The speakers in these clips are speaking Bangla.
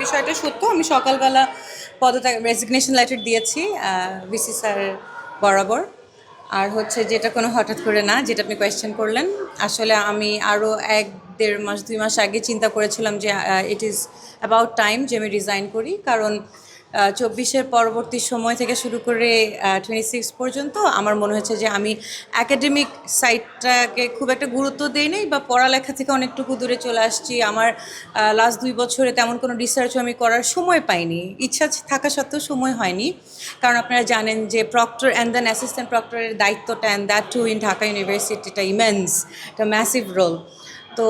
বিষয়টা সত্য। আমি সকালবেলা পদত্যাগ রেজিগনেশন লেটার দিয়েছি ভিসি স্যার বরাবর। আর হচ্ছে যেটা কোনো হঠাৎ করে না, যেটা আপনি কোয়েশ্চেন করলেন, আসলে আমি আরও 1-1.5 মাস আগে চিন্তা করেছিলাম যে ইট ইজ অ্যাবাউট টাইম যে আমি রিজাইন করি, কারণ 24-এর পরবর্তী সময় থেকে শুরু করে 26 পর্যন্ত আমার মনে হচ্ছে যে আমি একাডেমিক সাইডটাকে খুব একটা গুরুত্ব দিই নাই, বা পড়ালেখা থেকে অনেকটুকু দূরে চলে আসছি। আমার লাস্ট 2 বছরে তেমন কোনো রিসার্চও আমি করার সময় পাইনি, ইচ্ছা থাকা সত্ত্বেও সময় হয়নি। কারণ আপনারা জানেন যে প্রক্টর অ্যান্ড দেন অ্যাসিস্ট্যান্ট প্রক্টরের দায়িত্বটা, and that too in Dhaka ইউনিভার্সিটিটা ইমেন্স, একটা ম্যাসিভ রোল। তো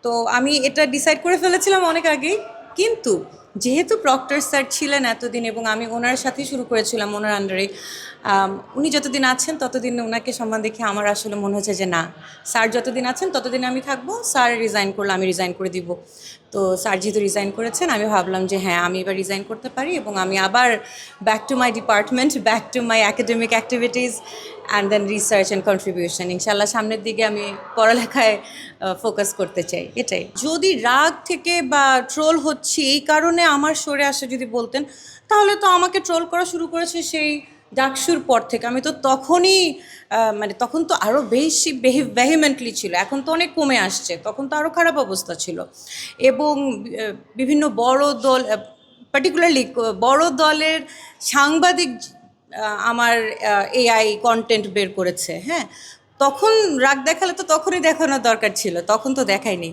তো আমি এটা ডিসাইড করে ফেলেছিলাম অনেক আগেই, কিন্তু যেহেতু প্রক্টর স্যার ছিলেন এতদিন এবং আমি ওনার সাথেই শুরু করেছিলাম, ওনার আন্ডারে উনি যতদিন আছেন ততদিন ওনাকে সম্মান দেখে আমার আসলে মনে হচ্ছে যে না, স্যার যতদিন আছেন ততদিন আমি থাকবো, স্যার রিজাইন করলে আমি রিজাইন করে দিব। তো স্যার যেহেতু রিজাইন করেছেন, আমি ভাবলাম যে হ্যাঁ, আমি এবার রিজাইন করতে পারি এবং আমি আবার back to my department, back to my academic activities and then research and contribution. ইনশাল্লাহ সামনের দিকে আমি পড়ালেখায় ফোকাস করতে চাই, এটাই। যদি রাগ থেকে বা ট্রোল হচ্ছে এই কারণে আমার সরে আসে যদি বলতেন, তাহলে তো আমাকে ট্রোল করা শুরু করেছে সেই ডাকসুর পর থেকে। আমি তো তখনই মানে তখন তো আরও বেশি ভেহিমেন্টলি ছিল, এখন তো অনেক কমে আসছে, তখন তো আরও খারাপ অবস্থা ছিল। এবং বিভিন্ন বড় দল, পার্টিকুলারলি বড় দলের সাংবাদিক আমার এআই কন্টেন্ট বের করেছে, হ্যাঁ, তখন রাগ দেখালে তো তখনই দেখানোর দরকার ছিল, তখন তো দেখায়নি।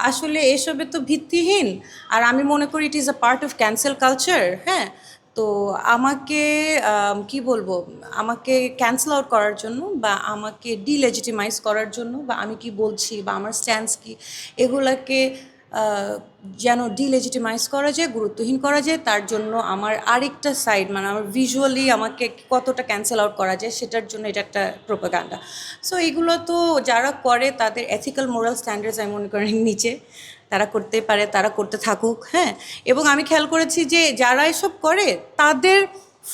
আসলে এসবে তো ভিত্তিহীন। আর আমি মনে করি it is a part of cancel culture, হ্যাঁ। তো আমাকে কি বলবো, আমাকে ক্যান্সেল আউট করার জন্য বা আমাকে ডিলেজিটিমাইজ করার জন্য, বা আমি কি বলছি বা আমার স্ট্যান্স কি, এগুলাকে যেন ডিলেজিটিমাইজ করা যায়, গুরুত্বহীন করা যায়, তার জন্য আমার আরেকটা সাইড, মানে আমার ভিজুয়ালি আমাকে কতটা ক্যান্সেল আউট করা যায় সেটার জন্য এটা একটা প্রোপাগান্ডা। সো এগুলো তো যারা করে তাদের এথিক্যাল মোরাল স্ট্যান্ডার্ডস আমি মনে করি নিচে, তারা করতে পারে, তারা করতে থাকুক, হ্যাঁ। এবং আমি খেয়াল করেছি যে যারা এসব করে তাদের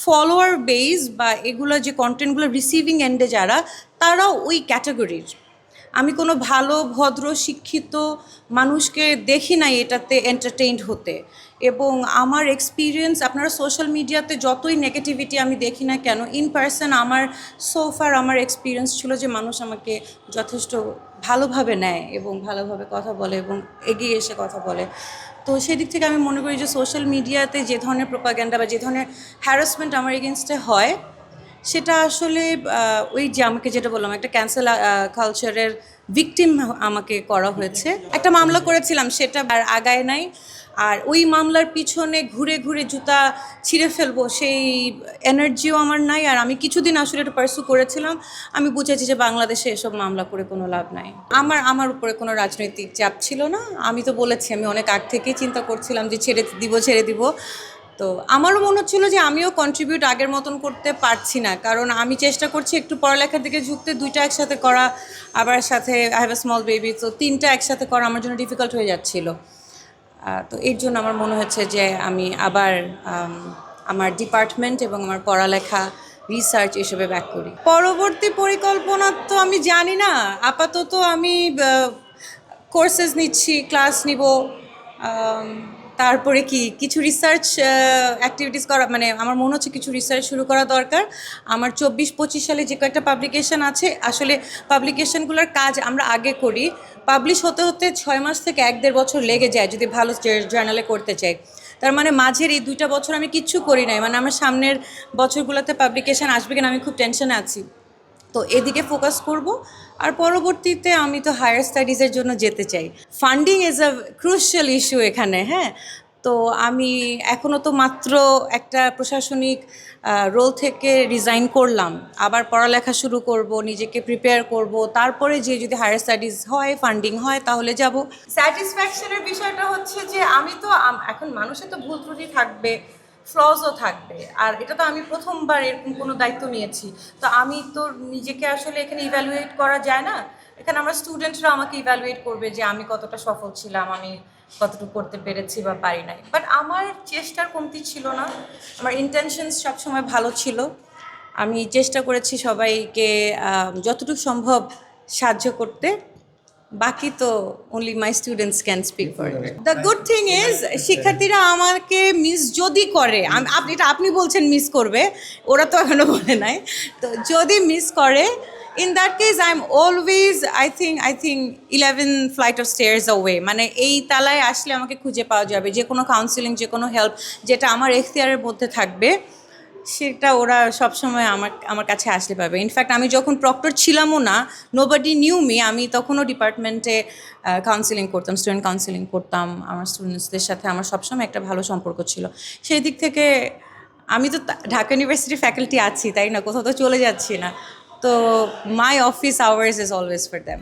ফলোয়ার বেস বা এগুলো যে কন্টেন্টগুলো রিসিভিং এন্ডে যারা, তারাও ওই ক্যাটাগরির। আমি কোনো ভালো ভদ্র শিক্ষিত মানুষকে দেখি নাই এটাতে এন্টারটেইনড হতে। এবং আমার এক্সপিরিয়েন্স, আপনারা সোশ্যাল মিডিয়াতে যতই নেগেটিভিটি আমি দেখি না কেন, ইন পার্সন আমার সোফার আমার এক্সপিরিয়েন্স ছিল যে মানুষ আমাকে যথেষ্ট ভালোভাবে নেয় এবং ভালোভাবে কথা বলে এবং এগিয়ে এসে কথা বলে। তো সেদিক থেকে আমি মনে করি যে সোশ্যাল মিডিয়াতে যে ধরনের প্রোপাগ্যান্ডা বা যে ধরনের হ্যারাসমেন্ট আমার এগেনস্টে হয়, সেটা আসলে ওই যে আমাকে যেটা বললাম, একটা ক্যান্সেল কালচারের ভিকটিম আমাকে করা হয়েছে। একটা মামলা করেছিলাম, সেটা আর আগায় নাই। আর ওই মামলার পিছনে ঘুরে ঘুরে জুতা ছিঁড়ে ফেলবো সেই এনার্জিও আমার নাই। আর আমি কিছুদিন আসলে এটা পার্সু করেছিলাম, আমি বুঝেছি যে বাংলাদেশে এসব মামলা করে কোনো লাভ নাই। আমার উপরে কোনো রাজনৈতিক চাপ ছিল না। আমি তো বলেছি আমি অনেক আগ থেকেই চিন্তা করছিলাম যে ছেড়ে দিব। তো আমারও মনে হচ্ছিল যে আমিও কন্ট্রিবিউট আগের মতন করতে পারছি না, কারণ আমি চেষ্টা করছি একটু পড়ালেখার দিকে ঝুঁকতে, 2টা একসাথে করা, আবার সাথে I have a small baby, তো 3টা একসাথে করা আমার জন্য ডিফিকাল্ট হয়ে যাচ্ছিল। তো এর জন্য আমার মনে হচ্ছে যে আমি আবার আমার ডিপার্টমেন্ট এবং আমার পড়ালেখা, রিসার্চ এসবে ব্যাক করি। পরবর্তী পরিকল্পনা তো আমি জানি না, আপাতত আমি কোর্সেস নিচ্ছি, ক্লাস নিব, তারপরে কি কিছু রিসার্চ অ্যাক্টিভিটিস করা, মানে আমার মনে হচ্ছে কিছু রিসার্চ শুরু করা দরকার। আমার 24-25 সালে যে কয়েকটা পাবলিকেশন আছে, আসলে পাবলিকেশনগুলোর কাজ আমরা আগে করি, পাবলিশ হতে হতে 6 মাস থেকে 1-1.5 বছর লেগে যায় যদি ভালো জার্নালে করতে চাই। তার মানে মাঝের এই 2টা বছর আমি কিচ্ছু করি নাই, মানে আমার সামনের বছরগুলোতে পাবলিকেশন আসবে কিনা আমি খুব টেনশনে আছি। তো এদিকে ফোকাস করব। আর পরবর্তীতে আমি তো হায়ার স্টাডিজের জন্য যেতে চাই। Funding is a crucial issue এখানে, হ্যাঁ। তো আমি এখনও তো মাত্র একটা প্রশাসনিক রোল থেকে রিজাইন করলাম, আবার পড়ালেখা শুরু করব, নিজেকে প্রিপেয়ার করব, তারপরে যে যদি হায়ার স্টাডিজ হয়, ফান্ডিং হয়, তাহলে যাব। স্যাটিসফ্যাকশনের বিষয়টা হচ্ছে যে আমি তো এখন, মানুষের তো ভুল ত্রুটি থাকবে, ফ্লজও থাকবে, আর এটা তো আমি প্রথমবার এরকম কোনো দায়িত্ব নিয়েছি। তো আমি তো নিজেকে আসলে এখানে ইভ্যালুয়েট করা যায় না, এখানে আমরা স্টুডেন্টরা আমাকে ইভ্যালুয়েট করবে যে আমি কতটা সফল ছিলাম, আমি কতটুকু করতে পেরেছি বা পারি নাই। বাট আমার চেষ্টার কমতি ছিল না, আমার ইন্টেনশনস সবসময় ভালো ছিল। আমি চেষ্টা করেছি সবাইকে যতটুকু সম্ভব সাহায্য করতে, বাকি তো only my students can speak for it. The good thing is শিক্ষার্থীরা আমাকে মিস যদি করে, আপনি এটা আপনি বলছেন মিস করবে, ওরা তো এখনো বলে নাই, তো যদি মিস করে in that case I am always I think 11 flight of stairs away, মানে এই তালায় আসলে আমাকে খুঁজে পাওয়া যাবে, যে কোনো কাউন্সিলিং, যে কোনো হেল্প যেটা আমার এখতিয়ারের মধ্যে থাকবে সেটা ওরা সবসময় আমার কাছে আসলে পাবে। ইনফ্যাক্ট আমি যখন প্রক্টর ছিলামও না, নোবডি নিউ মি, আমি তখনও ডিপার্টমেন্টে কাউন্সিলিং করতাম, স্টুডেন্ট কাউন্সিলিং করতাম, আমার স্টুডেন্টসদের সাথে আমার সবসময় একটা ভালো সম্পর্ক ছিল। সেই দিক থেকে আমি তো ঢাকা ইউনিভার্সিটির ফ্যাকাল্টি আছি, তাই না, কোথাও তো চলে যাচ্ছি না, তো my office hours is always for them.